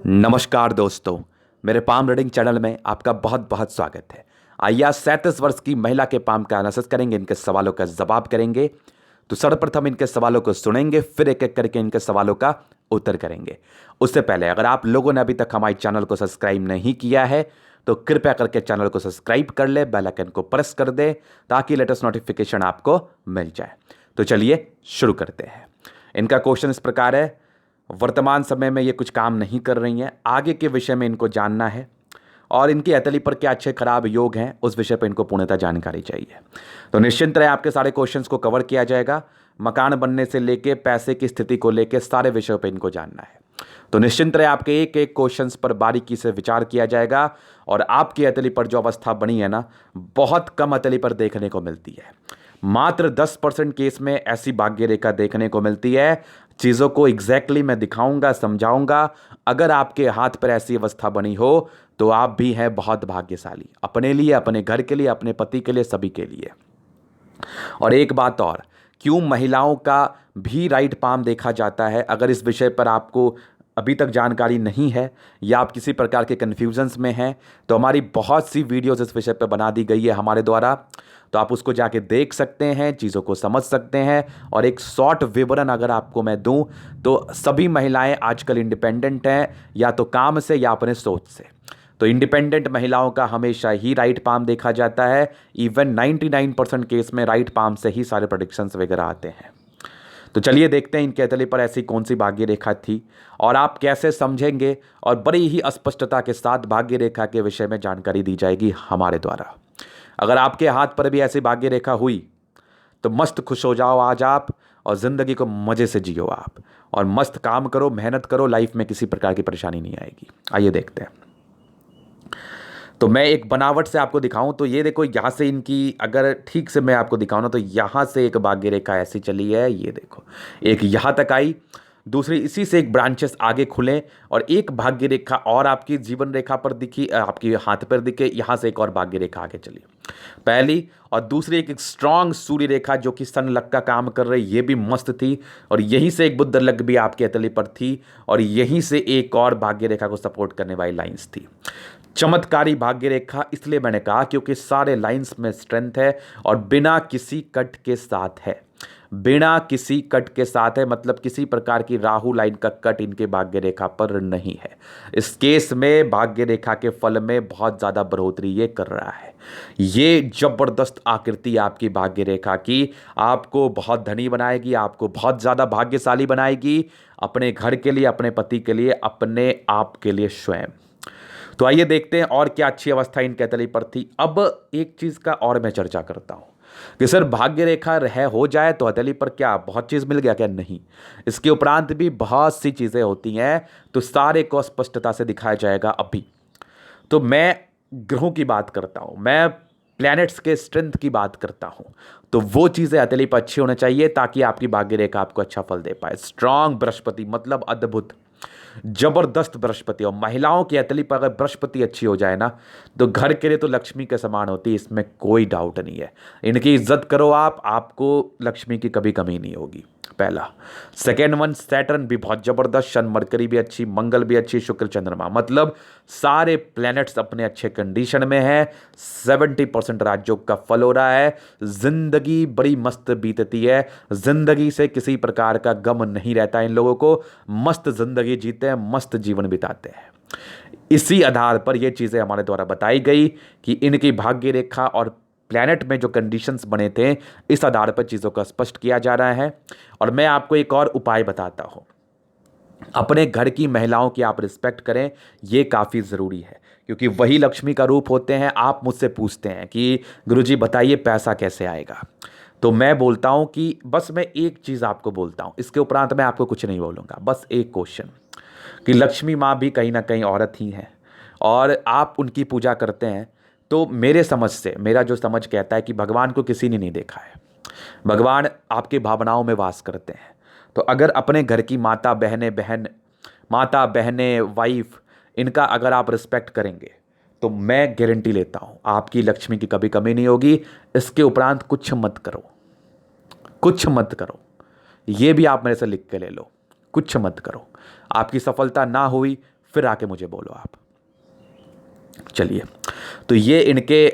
नमस्कार दोस्तों, मेरे पाम रीडिंग चैनल में आपका बहुत बहुत स्वागत है। आइए आज 37 वर्ष की महिला के पाम का एनालिसिस करेंगे, इनके सवालों का जवाब करेंगे। तो सर्वप्रथम इनके सवालों को सुनेंगे, फिर एक एक करके इनके सवालों का उत्तर करेंगे। उससे पहले अगर आप लोगों ने अभी तक हमारे चैनल को सब्सक्राइब नहीं किया है तो कृपया करके चैनल को सब्सक्राइब कर ले, बेल आइकन को प्रेस कर दे ताकि लेटेस्ट नोटिफिकेशन आपको मिल जाए। तो चलिए शुरू करते हैं। इनका क्वेश्चन इस प्रकार है, वर्तमान समय में ये कुछ काम नहीं कर रही हैं, आगे के विषय में इनको जानना है और इनकी अतली पर क्या अच्छे खराब योग हैं उस विषय पर इनको पूर्णतः जानकारी चाहिए। तो निश्चिंत रहे, आपके सारे क्वेश्चंस को कवर किया जाएगा। मकान बनने से लेके पैसे की स्थिति को लेके सारे विषयों पर इनको जानना है। तो निश्चिंत रहे, आपके एक एक क्वेश्चंस पर बारीकी से विचार किया जाएगा और आपकी अतली पर जो अवस्था बनी है ना, बहुत कम अतली पर देखने को मिलती है। मात्र 10% केस में ऐसी भाग्य रेखा देखने को मिलती है। चीज़ों को एग्जैक्टली मैं दिखाऊंगा, समझाऊंगा। अगर आपके हाथ पर ऐसी अवस्था बनी हो तो आप भी हैं बहुत भाग्यशाली, अपने लिए, अपने घर के लिए, अपने पति के लिए, सभी के लिए। और एक बात और, क्यों महिलाओं का भी राइट पाम देखा जाता है? अगर इस विषय पर आपको अभी तक जानकारी नहीं है या आप किसी प्रकार के कन्फ्यूजन्स में हैं तो हमारी बहुत सी वीडियोस इस विषय पर बना दी गई है हमारे द्वारा। तो आप उसको जाके देख सकते हैं, चीज़ों को समझ सकते हैं। और एक शॉर्ट विवरण अगर आपको मैं दूं तो सभी महिलाएं आजकल इंडिपेंडेंट हैं, या तो काम से या अपने सोच से। तो इंडिपेंडेंट महिलाओं का हमेशा ही राइट पाम देखा जाता है। इवन 99% केस में राइट पाम से ही सारे प्रेडिक्शंस वगैरह आते हैं। तो चलिए देखते हैं इनके अतली पर ऐसी कौन सी भाग्य रेखा थी और आप कैसे समझेंगे, और बड़ी ही अस्पष्टता के साथ भाग्य रेखा के विषय में जानकारी दी जाएगी हमारे द्वारा। अगर आपके हाथ पर भी ऐसी भाग्य रेखा हुई तो मस्त खुश हो जाओ आज आप, और ज़िंदगी को मज़े से जियो आप, और मस्त काम करो, मेहनत करो, लाइफ में किसी प्रकार की परेशानी नहीं आएगी। आइए देखते हैं। तो मैं एक बनावट से आपको दिखाऊं तो ये देखो, यहाँ से इनकी अगर ठीक से मैं आपको दिखाऊं ना तो यहाँ से एक भाग्य रेखा ऐसी चली है, ये देखो, एक यहाँ तक आई, दूसरी इसी से एक ब्रांचेस आगे खुले और एक भाग्य रेखा और आपकी जीवन रेखा पर दिखी, आपकी हाथ पर दिखे, यहाँ से एक और भाग्य रेखा आगे चली। पहली और दूसरी एक स्ट्रांग सूर्य रेखा जो कि सन लग का काम कर रही, ये भी मस्त थी। और यहीं से एक बुध लग भी आपके अतली पर थी और यहीं से एक और भाग्य रेखा को सपोर्ट करने वाली लाइंस थी। चमत्कारी भाग्य रेखा इसलिए मैंने कहा क्योंकि सारे लाइंस में स्ट्रेंथ है और बिना किसी कट के साथ है। बिना किसी कट के साथ है, मतलब किसी प्रकार की राहु लाइन का कट इनके भाग्य रेखा पर नहीं है। इस केस में भाग्य रेखा के फल में बहुत ज़्यादा बढ़ोतरी ये कर रहा है। ये जबरदस्त आकृति आपकी भाग्य रेखा की आपको बहुत धनी बनाएगी, आपको बहुत ज़्यादा भाग्यशाली बनाएगी, अपने घर के लिए, अपने पति के लिए, अपने आप के लिए स्वयं। तो आइए देखते हैं और क्या अच्छी अवस्था इनके अतली पर थी। अब एक चीज़ का और मैं चर्चा करता हूं कि सर भाग्य रेखा हो जाए तो अतली पर क्या बहुत चीज़ मिल गया? क्या नहीं, इसके उपरांत भी बहुत सी चीज़ें होती हैं, तो सारे को स्पष्टता से दिखाया जाएगा अभी। तो मैं ग्रहों की बात करता हूं, मैं प्लैनेट्स के स्ट्रेंथ की बात करता हूं, तो वो चीज़ें अतली पर अच्छी होनी चाहिए ताकि आपकी भाग्य रेखा आपको अच्छा फल दे पाए। स्ट्रांग बृहस्पति मतलब अद्भुत, जबरदस्त बृहस्पति। और महिलाओं की अतली पर अगर बृहस्पति अच्छी हो जाए ना तो घर के लिए तो लक्ष्मी के समान होती है, इसमें कोई डाउट नहीं है। इनकी इज्जत करो आप, आपको लक्ष्मी की कभी कमी नहीं होगी। पहला। सेकेंड वन, सैटर्न भी बहुत जबरदस्त, शन मरकरी भी अच्छी, मंगल भी अच्छी, शुक्र चंद्रमा, मतलब सारे प्लैनेट्स अपने अच्छे कंडीशन में है। 70% राजयोग का फल हो रहा है। जिंदगी बड़ी मस्त बीतती है, जिंदगी से किसी प्रकार का गम नहीं रहता इन लोगों को, मस्त जिंदगी जीते हैं, मस्त जीवन बिताते हैं। इसी आधार पर यह चीजें हमारे द्वारा बताई गई कि इनकी भाग्य रेखा और प्लैनेट में जो कंडीशंस बने थे, इस आधार पर चीज़ों का स्पष्ट किया जा रहा है। और मैं आपको एक और उपाय बताता हूं, अपने घर की महिलाओं की आप रिस्पेक्ट करें, यह काफ़ी ज़रूरी है क्योंकि वही लक्ष्मी का रूप होते हैं। आप मुझसे पूछते हैं कि गुरुजी बताइए पैसा कैसे आएगा, तो मैं बोलता हूं कि बस मैं एक चीज़ आपको बोलता हूं, इसके उपरांत मैं आपको कुछ नहीं बोलूँगा। बस एक क्वेश्चन कि लक्ष्मी माँ भी कहीं ना कहीं औरत ही हैं और आप उनकी पूजा करते हैं, तो मेरे समझ से, मेरा जो समझ कहता है कि भगवान को किसी ने नहीं देखा है, भगवान आपके भावनाओं में वास करते हैं। तो अगर अपने घर की माता बहनें वाइफ, इनका अगर आप रिस्पेक्ट करेंगे तो मैं गारंटी लेता हूं आपकी लक्ष्मी की कभी कमी नहीं होगी। इसके उपरांत कुछ मत करो, कुछ मत करो, ये भी आप मेरे से लिख के ले लो, कुछ मत करो। आपकी सफलता ना हुई, फिर आके मुझे बोलो आप। चलिए, तो ये इनके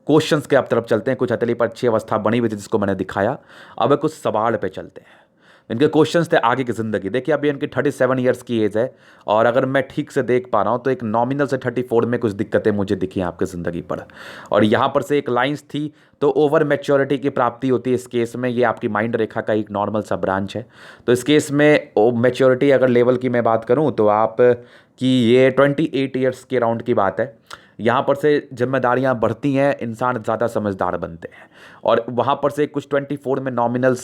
क्वेश्चंस के आप तरफ चलते हैं। कुछ हथेली पर अच्छी अवस्था बनी हुई थी जिसको मैंने दिखाया। अब कुछ सवाल पे चलते हैं। इनके क्वेश्चंस थे आगे की ज़िंदगी। देखिए अभी इनकी 37 ईयर्स की एज है, और अगर मैं ठीक से देख पा रहा हूँ तो एक नॉमिनल से 34 में कुछ दिक्कतें मुझे दिखी हैं आपकी ज़िंदगी पर। और यहाँ पर से एक लाइंस थी, तो ओवर मैच्योरिटी की प्राप्ति होती है इस केस में। ये आपकी माइंड रेखा का एक नॉर्मल सा ब्रांच है। तो इस केस में मैच्योरिटी अगर लेवल की मैं बात करूँ तो आप कि ये 28 ईयर्स के राउंड की बात है। यहाँ पर से जिम्मेदारियाँ बढ़ती हैं, इंसान ज़्यादा समझदार बनते हैं। और वहाँ पर से कुछ 24 में नॉमिनल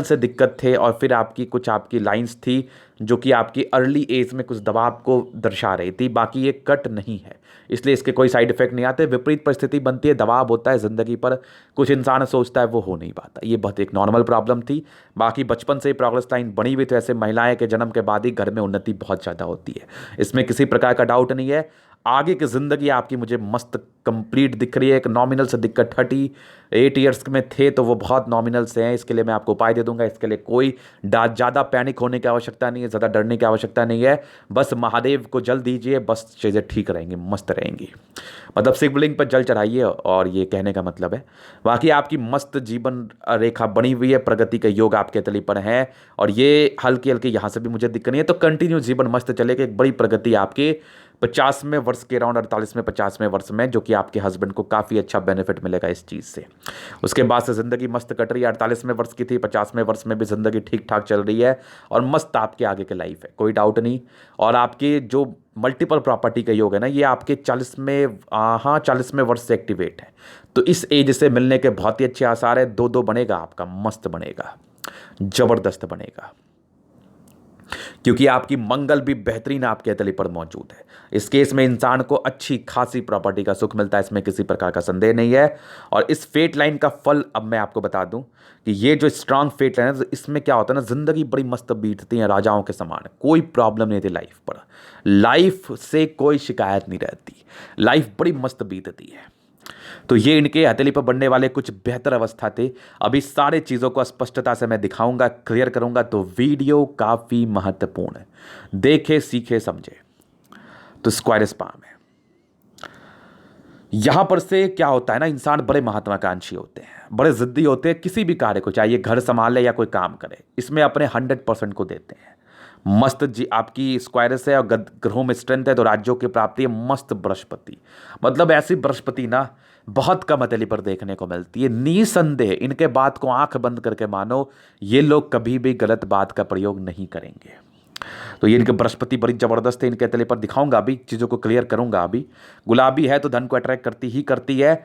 से दिक्कत थे, और फिर आपकी लाइंस थी जो कि आपकी अर्ली एज में कुछ दबाव को दर्शा रही थी। बाकी ये कट नहीं है, इसलिए इसके कोई साइड इफेक्ट नहीं आते। विपरीत परिस्थिति बनती है, दबाव होता है ज़िंदगी पर, कुछ इंसान सोचता है वो हो नहीं पाता। ये बहुत एक नॉर्मल प्रॉब्लम थी। बाकी बचपन से ही प्रोग्रेस लाइन बनी हुई, तो ऐसे महिलाएं के जन्म के बाद ही घर में उन्नति बहुत ज़्यादा होती है, इसमें किसी प्रकार का डाउट नहीं है। आगे की ज़िंदगी आपकी मुझे मस्त कंप्लीट दिख रही है। एक नॉमिनल से दिक्कत 38 ईयर्स में थे, तो वो बहुत नॉमिनल से हैं। इसके लिए मैं आपको उपाय दे दूंगा। इसके लिए कोई ज़्यादा पैनिक होने की आवश्यकता नहीं है, ज़्यादा डरने की आवश्यकता नहीं है। बस महादेव को जल दीजिए, बस चीज़ें ठीक रहेंगी, मस्त रहेंगी। मतलब शिवलिंग पर जल चढ़ाइए, और ये कहने का मतलब है। बाकी आपकी मस्त जीवन रेखा बनी हुई है, प्रगति के योग आपके तली पर हैं, और ये हल्की हल्की यहाँ से भी मुझे दिक्कत नहीं है। तो कंटिन्यू जीवन मस्त चलेगा। एक बड़ी प्रगति आपके 50वें वर्ष के अराउंड, 48वें 50वें वर्ष में, जो कि आपके हस्बैंड को काफ़ी अच्छा बेनिफिट मिलेगा इस चीज़ से। उसके बाद से ज़िंदगी मस्त कट रही है। 48वें वर्ष की थी, 50वें वर्ष में भी ज़िंदगी ठीक ठाक चल रही है, और मस्त आपके आगे के लाइफ है, कोई डाउट नहीं। और आपके जो मल्टीपल प्रॉपर्टी का योग है ना, ये आपके 40वें वर्ष से एक्टिवेट है। तो इस एज से मिलने के बहुत ही अच्छे आसार है। 2-2 बनेगा आपका, मस्त बनेगा, ज़बरदस्त बनेगा, क्योंकि आपकी मंगल भी बेहतरीन आपके तली पर मौजूद है। इस केस में इंसान को अच्छी खासी प्रॉपर्टी का सुख मिलता है, इसमें किसी प्रकार का संदेह नहीं है। और इस फेट लाइन का फल अब मैं आपको बता दूं कि ये जो स्ट्रांग फेट लाइन है, इसमें क्या होता है ना, जिंदगी बड़ी मस्त बीतती है राजाओं के समान। कोई प्रॉब्लम नहीं थी लाइफ पर, लाइफ से कोई शिकायत नहीं रहती, लाइफ बड़ी मस्त बीतती है। तो ये इनके हथेली पर बनने वाले कुछ बेहतर अवस्था थे। अभी सारे चीज़ों को स्पष्टता से मैं दिखाऊंगा, क्लियर करूंगा, तो वीडियो काफ़ी महत्वपूर्ण है। देखे, सीखे, समझे। तो स्क्वायर स्पाम है। यहां पर से क्या होता है ना, इंसान बड़े महत्वाकांक्षी होते हैं, बड़े जिद्दी होते हैं। किसी भी कार्य को, चाहे ये घर संभाले या कोई काम करे, इसमें अपने 100% को देते हैं। मस्त जी आपकी स्क्वायरस है, और ग्रहों में स्ट्रेंथ है, तो राज्यों की प्राप्ति है। मस्त बृहस्पति, मतलब ऐसी बृहस्पति ना बहुत कम हथेली पर देखने को मिलती है। निसंदेह इनके बात को आंख बंद करके मानो, ये लोग कभी भी गलत बात का प्रयोग नहीं करेंगे। तो ये इनके बृहस्पति बड़ी जबरदस्त है। इनके तले पर दिखाऊंगा, अभी चीज़ों को क्लियर करूंगा। अभी गुलाबी है तो धन को अट्रैक्ट करती ही करती है।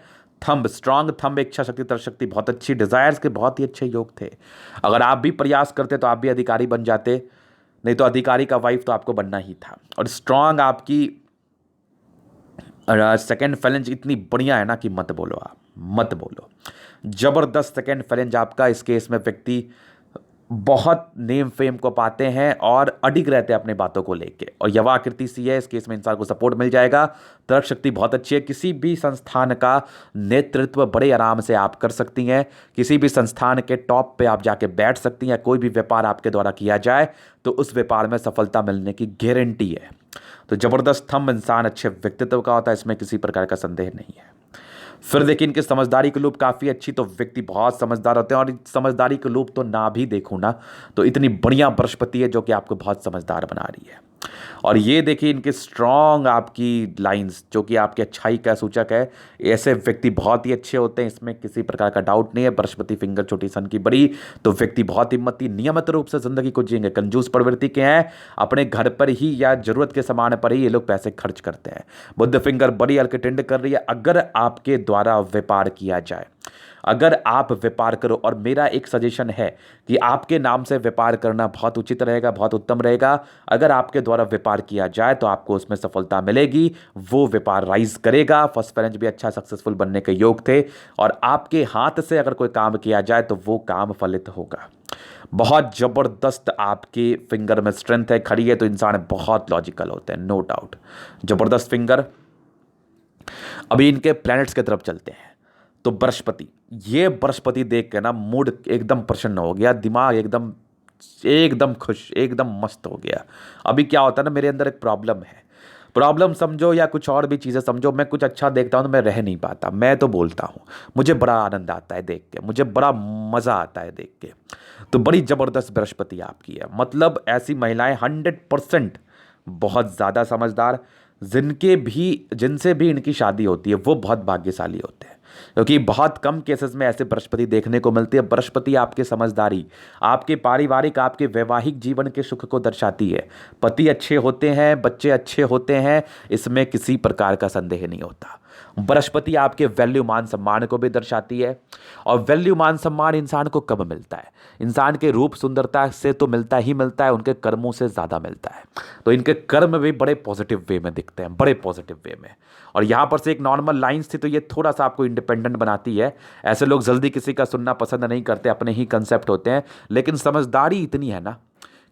थंब, स्ट्रांग थंब, इच्छा शक्ति, तर शक्ति बहुत अच्छी, डिजायर्स के बहुत ही अच्छे योग थे। अगर आप भी प्रयास करते तो आप भी अधिकारी बन जाते, नहीं तो अधिकारी का वाइफ तो आपको बनना ही था। और स्ट्रांग आपकी सेकेंड फैलेंज इतनी बढ़िया है ना कि मत बोलो, आप मत बोलो। जबरदस्त सेकेंड फैलेंज आपका। इस केस में व्यक्ति बहुत नेम फेम को पाते हैं और अडिग रहते हैं अपने बातों को लेके, और यवा आकृति सी है। इस केस में इंसान को सपोर्ट मिल जाएगा। तर्क शक्ति बहुत अच्छी है। किसी भी संस्थान का नेतृत्व बड़े आराम से आप कर सकती हैं। किसी भी संस्थान के टॉप पे आप जाके बैठ सकती हैं। कोई भी व्यापार आपके द्वारा किया जाए तो उस व्यापार में सफलता मिलने की गारंटी है। तो जबरदस्त थंब, इंसान अच्छे व्यक्तित्व का होता है, इसमें किसी प्रकार का संदेह नहीं है। फिर देखिए इनकी समझदारी की लूप काफ़ी अच्छी, तो व्यक्ति बहुत समझदार होते हैं। और समझदारी की लूप तो ना भी देखूँ ना, तो इतनी बढ़िया बृहस्पति है जो कि आपको बहुत समझदार बना रही है। और ये देखिए इनके स्ट्रॉन्ग आपकी लाइंस, जो कि आपकी अच्छाई का सूचक है। ऐसे व्यक्ति बहुत ही अच्छे होते हैं, इसमें किसी प्रकार का डाउट नहीं है। बृहस्पति फिंगर छोटी सन की बड़ी, तो व्यक्ति बहुत हिम्मती, नियमित रूप से जिंदगी को जिएंगे। कंजूस प्रवृत्ति के हैं, अपने घर पर ही या जरूरत के सामान पर ही ये लोग पैसे खर्च करते हैं। बुद्ध फिंगर बड़ी हल्के टिंड कर रही है। अगर आपके द्वारा व्यापार किया जाए, अगर आप व्यापार करो, और मेरा एक सजेशन है कि आपके नाम से व्यापार करना बहुत उचित रहेगा, बहुत उत्तम रहेगा। अगर आपके द्वारा व्यापार किया जाए तो आपको उसमें सफलता मिलेगी, वो व्यापार राइज करेगा। फर्स्ट फैलेंज भी अच्छा सक्सेसफुल बनने के योग थे, और आपके हाथ से अगर कोई काम किया जाए तो वो काम फलित होगा। बहुत जबरदस्त आपके फिंगर में स्ट्रेंथ है, खड़ी है, तो इंसान बहुत लॉजिकल होते हैं, नो डाउट। जबरदस्त फिंगर। अभी इनके प्लैनेट्स की तरफ चलते हैं। तो बृहस्पति, ये बृहस्पति देख के ना मूड एकदम प्रसन्न हो गया, दिमाग एकदम एकदम खुश, एकदम मस्त हो गया। अभी क्या होता है ना, मेरे अंदर एक प्रॉब्लम है, प्रॉब्लम समझो या कुछ और भी चीज़ें समझो, मैं कुछ अच्छा देखता हूँ तो मैं रह नहीं पाता, मैं तो बोलता हूँ। मुझे बड़ा आनंद आता है देख के, मुझे बड़ा मज़ा आता है देख के। तो बड़ी ज़बरदस्त बृहस्पति आपकी है, मतलब ऐसी महिलाएं 100% बहुत ज़्यादा समझदार, जिनसे भी इनकी शादी होती है वो बहुत भाग्यशाली होते हैं, क्योंकि बहुत कम केसेस में ऐसे बृहस्पति देखने को मिलती है। बृहस्पति आपके समझदारी, आपके पारिवारिक, आपके वैवाहिक जीवन के सुख को दर्शाती है। पति अच्छे होते हैं, बच्चे अच्छे होते हैं, इसमें किसी प्रकार का संदेह नहीं होता। बृहस्पति आपके वैल्यू मान सम्मान को भी दर्शाती है। और वैल्यू मान सम्मान इंसान को कब मिलता है? इंसान के रूप सुंदरता से तो मिलता ही मिलता है, उनके कर्मों से ज़्यादा मिलता है। तो इनके कर्म भी बड़े पॉजिटिव वे में दिखते हैं, बड़े पॉजिटिव वे में। और यहाँ पर से एक नॉर्मल लाइन्स थी, तो ये थोड़ा सा आपको इंडिपेंडेंट बनाती है। ऐसे लोग जल्दी किसी का सुनना पसंद नहीं करते, अपने ही कंसेप्ट होते हैं, लेकिन समझदारी इतनी है ना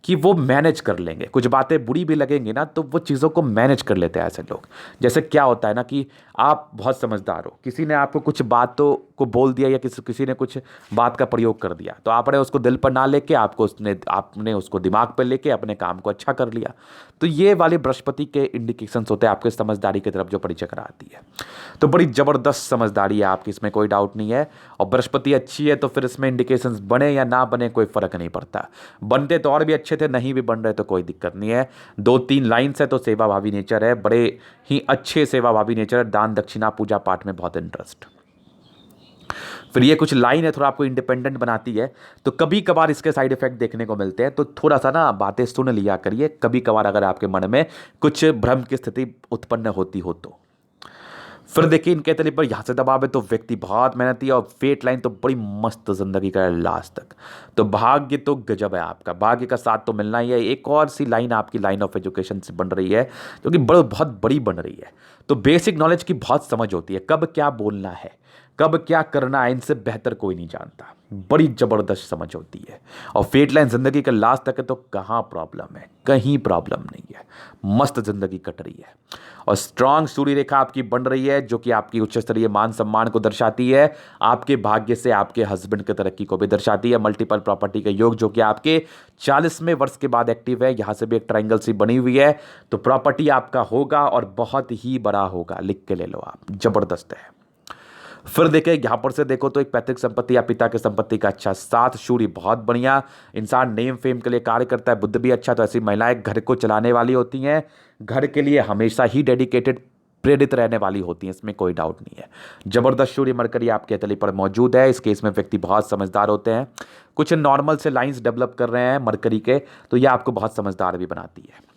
कि वो मैनेज कर लेंगे। कुछ बातें बुरी भी लगेंगी ना, तो वो चीज़ों को मैनेज कर लेते हैं ऐसे लोग। जैसे क्या होता है ना कि आप बहुत समझदार हो, किसी ने आपको कुछ बातों को बोल दिया या किसी ने कुछ बात का प्रयोग कर दिया, तो आपने उसको दिल पर ना लेके आपने उसको दिमाग पर लेके अपने काम को अच्छा कर लिया। तो ये वाले बृहस्पति के इंडिकेशंस होते हैं आपके समझदारी की तरफ जो परिचय कराती है। तो बड़ी ज़बरदस्त समझदारी है आपकी, इसमें कोई डाउट नहीं है। और बृहस्पति अच्छी है तो फिर इसमें इंडिकेशंस बने या ना बने कोई फ़र्क नहीं पड़ता। बनते तो और भी अच्छे थे, नहीं भी बन रहे तो कोई दिक्कत नहीं है। 2-3 लाइन्स है तो सेवा भावी नेचर है, बड़े ही अच्छे सेवा भावी नेचर है। दान दक्षिणा पूजा पाठ में बहुत इंटरेस्ट। फिर ये कुछ लाइन है, थोड़ा आपको इंडिपेंडेंट बनाती है, तो कभी कभार इसके साइड इफेक्ट देखने को मिलते हैं, तो थोड़ा सा ना बातें सुन लिया करिए कभी कभार, अगर आपके मन में कुछ भ्रम की स्थिति उत्पन्न होती हो तो। फिर देखिए इनके तले पर यहाँ से दबाव है तो व्यक्ति बहुत मेहनती है, और फेट लाइन तो बड़ी मस्त जिंदगी का है लास्ट तक। तो भाग्य तो गजब है आपका, भाग्य का साथ तो मिलना ही है। एक और सी लाइन आपकी लाइन ऑफ एजुकेशन से बन रही है, जो कि बहुत बड़ी बन रही है। तो बेसिक नॉलेज की बहुत समझ होती है, कब क्या बोलना है, कब क्या करना है, इनसे बेहतर कोई नहीं जानता। बड़ी जबरदस्त समझ होती है। और फेट लाइन जिंदगी का लास्ट तक है तो कहाँ प्रॉब्लम है, कहीं प्रॉब्लम नहीं है, मस्त जिंदगी कट रही है। और स्ट्रांग सूर्य रेखा आपकी बन रही है, जो कि आपकी उच्च स्तरीय मान सम्मान को दर्शाती है। आपके भाग्य से आपके हस्बैंड की तरक्की को भी दर्शाती है। मल्टीपल प्रॉपर्टी का योग जो कि आपके 40वें वर्ष के बाद एक्टिव है। यहां से भी एक ट्रायंगल सी बनी हुई है, तो प्रॉपर्टी आपका होगा और बहुत ही बड़ा होगा, लिख के ले लो आप, जबरदस्त है। फिर देखें यहां पर से देखो तो एक पैतृक संपत्ति या पिता की संपत्ति का अच्छा साथ, शूरी बहुत बढ़िया। इंसान नेम फेम के लिए कार्य करता है, बुद्ध भी अच्छा। तो ऐसी महिलाएं घर को चलाने वाली होती हैं, घर के लिए हमेशा ही डेडिकेटेड, प्रेरित रहने वाली होती हैं, इसमें कोई डाउट नहीं है। जबरदस्त सूर्य मरकरी आपके तली पर मौजूद है। इस केस में व्यक्ति बहुत समझदार होते हैं। कुछ नॉर्मल से लाइंस डेवलप कर रहे हैं मरकरी के, तो यह आपको बहुत समझदार भी बनाती है।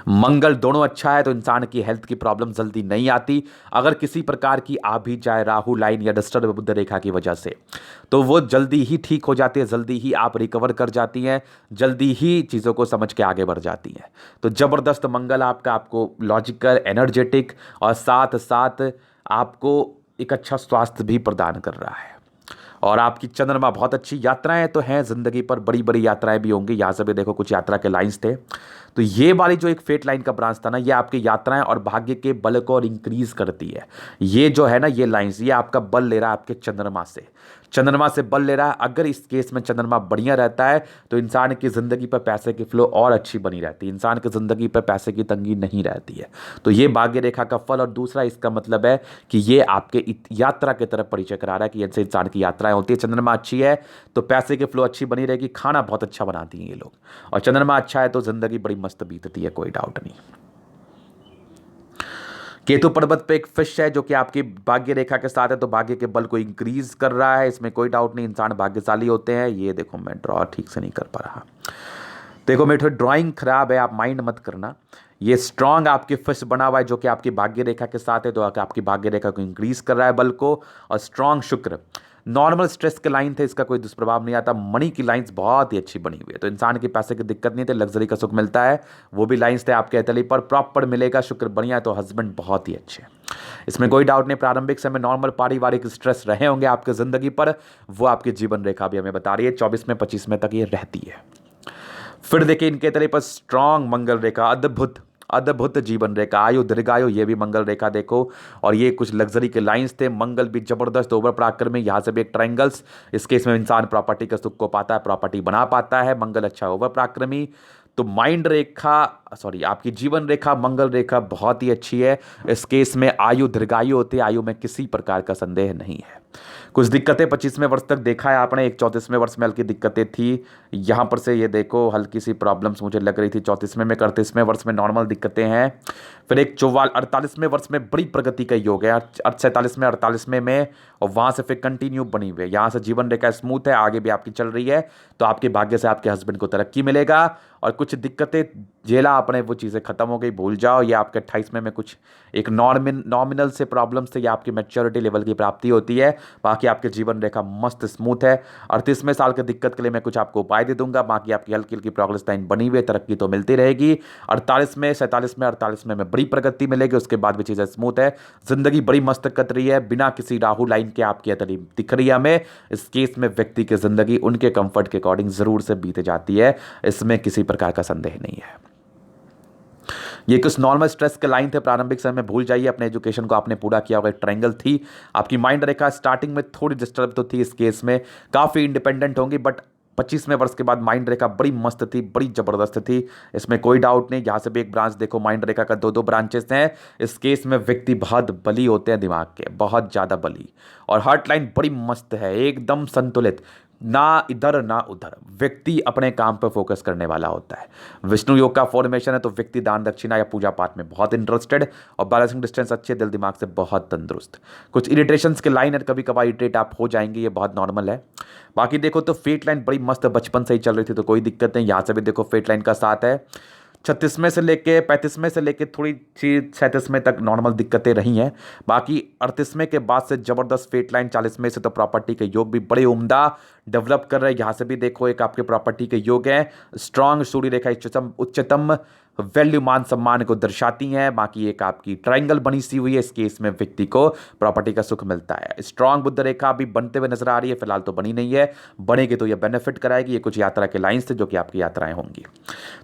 मंगल दोनों अच्छा है तो इंसान की हेल्थ की प्रॉब्लम जल्दी नहीं आती। अगर किसी प्रकार की आ भी जाए राहु लाइन या डिस्टर्ब बुध रेखा की वजह से, तो वो जल्दी ही ठीक हो जाती है, जल्दी ही आप रिकवर कर जाती हैं, जल्दी ही चीज़ों को समझ के आगे बढ़ जाती हैं। तो ज़बरदस्त मंगल आपको लॉजिकल, एनर्जेटिक और साथ साथ आपको एक अच्छा स्वास्थ्य भी प्रदान कर रहा है। और आपकी चंद्रमा बहुत अच्छी, यात्राएं तो हैं जिंदगी पर, बड़ी बड़ी यात्राएं भी होंगी। यहाँ से भी देखो कुछ यात्रा के लाइंस थे। तो ये वाली जो एक फेट लाइन का ब्रांच था ना, ये आपकी यात्राएं और भाग्य के बल को और इंक्रीज करती है। ये जो है ना ये लाइंस, ये आपका बल ले रहा है आपके चंद्रमा से, चंद्रमा से बल ले रहा है। अगर इस केस में चंद्रमा बढ़िया रहता है तो इंसान की जिंदगी पर पैसे की फ्लो और अच्छी बनी रहती है, इंसान की जिंदगी पर पैसे की तंगी नहीं रहती है। तो ये भाग्य रेखा का फल। और दूसरा इसका मतलब है कि ये आपके यात्रा की तरफ परिचय करा रहा है कि इनसे इंसान की यात्राएं होती है। चंद्रमा अच्छी है तो पैसे की फ्लो अच्छी बनी रहेगी, खाना बहुत अच्छा बनाती हैं ये लोग। और चंद्रमा अच्छा है तो जिंदगी बड़ी मस्त बीतती है, कोई डाउट नहीं। केतु पर्वत पे एक फिश है जो कि आपकी भाग्य रेखा के साथ है, तो भाग्य के बल को इंक्रीज कर रहा है, इसमें कोई डाउट नहीं। इंसान भाग्यशाली होते हैं। ये देखो मैं ड्रॉ ठीक से नहीं कर पा रहा, देखो मेरी थोड़ी ड्राइंग खराब है, आप माइंड मत करना। ये स्ट्रांग आपके फिश बना हुआ है जो कि आपकी भाग्य रेखा के साथ है, तो आपकी भाग्य रेखा को इंक्रीज कर रहा है बल को। और स्ट्रांग शुक्र, नॉर्मल स्ट्रेस के लाइन थे, इसका कोई दुष्प्रभाव नहीं आता। मनी की लाइंस बहुत ही अच्छी बनी हुई है, तो इंसान के पैसे की दिक्कत नहीं थे, लग्जरी का सुख मिलता है। वो भी लाइंस थे आपके तली पर, प्रॉपर मिलेगा, शुक्र बढ़िया है, तो हस्बैंड बहुत ही अच्छे, इसमें कोई डाउट नहीं। प्रारंभिक समय नॉर्मल पारिवारिक स्ट्रेस रहे होंगे आपके जिंदगी पर, वो आपकी जीवन रेखा भी हमें बता रही है 24 में 25 में तक ये रहती है। फिर देखिए इनके तले पर स्ट्रांग मंगल रेखा, अद्भुत अद्भुत जीवन रेखा, आयु दीर्घायु, ये भी मंगल रेखा देखो। और ये कुछ लग्जरी के लाइंस थे, मंगल भी जबरदस्त ओवर पराक्रमी, यहाँ से भी एक ट्रायंगल्स। इस केस में इंसान प्रॉपर्टी का सुख को पाता है, प्रॉपर्टी बना पाता है, मंगल अच्छा ओवर पराक्रमी। तो माइंड रेखा, सॉरी आपकी जीवन रेखा मंगल रेखा बहुत ही अच्छी है। इस केस में आयु दीर्घायु होती है, आयु में किसी प्रकार का संदेह नहीं है। कुछ दिक्कतें 25वें वर्ष तक देखा है आपने, एक 34वें वर्ष में हल्की दिक्कतें थी। यहाँ पर से ये देखो हल्की सी प्रॉब्लम्स मुझे लग रही थी 34वें में, 38वें वर्ष में नॉर्मल दिक्कतें हैं। फिर एक 48वें वर्ष में बड़ी प्रगति का योग है, 47वें 48वें में, और वहाँ से फिर कंटिन्यू बनी हुई है। यहाँ से जीवन रेखा स्मूथ है, आगे भी आपकी चल रही है। तो आपके भाग्य से आपके हस्बैंड को तरक्की मिलेगा। और कुछ दिक्कतें झेला आपने, वो चीज़ें खत्म हो गई, भूल जाओ। ये आपके 28वें में कुछ एक नॉमिनल से प्रॉब्लम से या आपकी मैच्योरिटी लेवल की प्राप्ति होती है। बाकी आपके जीवन रेखा मस्त स्मूथ है। 38वें साल की दिक्कत के लिए मैं कुछ आपको उपाय दे दूंगा, बाकी आपकी हल्की हल्की प्रोग्रेस लाइन बनी हुई है, तरक्की तो मिलती रहेगी। 48वें 47वें 48वें में बड़ी प्रगति मिलेगी, उसके बाद भी चीज़ें स्मूथ है। जिंदगी बड़ी मस्त कट रही है, बिना किसी राहु लाइन के आपकी दिख रही है हमें। इस केस में व्यक्ति की जिंदगी उनके कंफर्ट के अकॉर्डिंग जरूर से बीत जाती है, इसमें किसी प्रकार का संदेह नहीं है। ये कुछ नॉर्मल स्ट्रेस के लाइन थे प्रारंभिक समय में, भूल जाइए। अपने एजुकेशन को आपने पूरा किया होगा, एक ट्रायंगल थी। आपकी माइंड रेखा स्टार्टिंग में थोड़ी डिस्टर्ब तो थी, इस केस में काफ़ी इंडिपेंडेंट होंगी, बट 25वें वर्ष के बाद माइंड रेखा बड़ी मस्त थी, बड़ी जबरदस्त थी, इसमें कोई डाउट नहीं। यहाँ से भी एक ब्रांच देखो, माइंड रेखा का दो ब्रांचेस हैं। इस केस में व्यक्ति बहुत बली होते हैं, दिमाग के बहुत ज़्यादा बली। और हार्ट लाइन बड़ी मस्त है, एकदम संतुलित, ना इधर ना उधर, व्यक्ति अपने काम पर फोकस करने वाला होता है। विष्णु योग का फॉर्मेशन है, तो व्यक्ति दान दक्षिणा या पूजा पाठ में बहुत इंटरेस्टेड, और बैलेंसिंग डिस्टेंस अच्छे, दिल दिमाग से बहुत तंदुरुस्त। कुछ इरिटेशंस के लाइन है, कभी कभार इरिटेट आप हो जाएंगे, ये बहुत नॉर्मल है। बाकी देखो तो फेट लाइन बड़ी मस्त, बचपन से ही चल रही थी, तो कोई दिक्कत नहीं। यहाँ से भी देखो फेट लाइन का साथ है। 36वें से लेके 35वें से लेके थोड़ी सी 37वें तक नॉर्मल दिक्कतें रही हैं। बाकी 38वें के बाद से जबरदस्त फेट लाइन, 40वें से तो प्रॉपर्टी के योग भी बड़े उम्दा डेवलप कर रहे हैं। यहाँ से भी देखो एक आपके प्रॉपर्टी के योग हैं, स्ट्रांग सूर्य रेखा उच्चतम वैल्यू मान सम्मान को दर्शाती हैं। बाकी एक आपकी ट्रायंगल बनी सी हुई है, इस केस में व्यक्ति को प्रॉपर्टी का सुख मिलता है। स्ट्रांग बुद्ध रेखा अभी बनते हुए नजर आ रही है, फिलहाल तो बनी नहीं है, बनेगी तो ये बेनिफिट कराएगी। ये कुछ यात्रा के लाइन्स थे जो कि आपकी यात्राएं होंगी।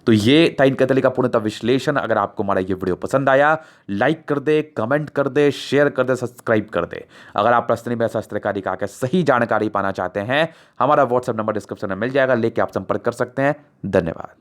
तो ये था इनका तरीका का पूर्णतः विश्लेषण। अगर आपको हमारा ये वीडियो पसंद आया, लाइक कर दे, कमेंट कर दे, शेयर कर दे, सब्सक्राइब कर दे। अगर आप प्रश्न में शास्त्रकारी का सही जानकारी पाना चाहते हैं, हमारा व्हाट्सएप नंबर डिस्क्रिप्शन में मिल जाएगा, लेके आप संपर्क कर सकते हैं। धन्यवाद।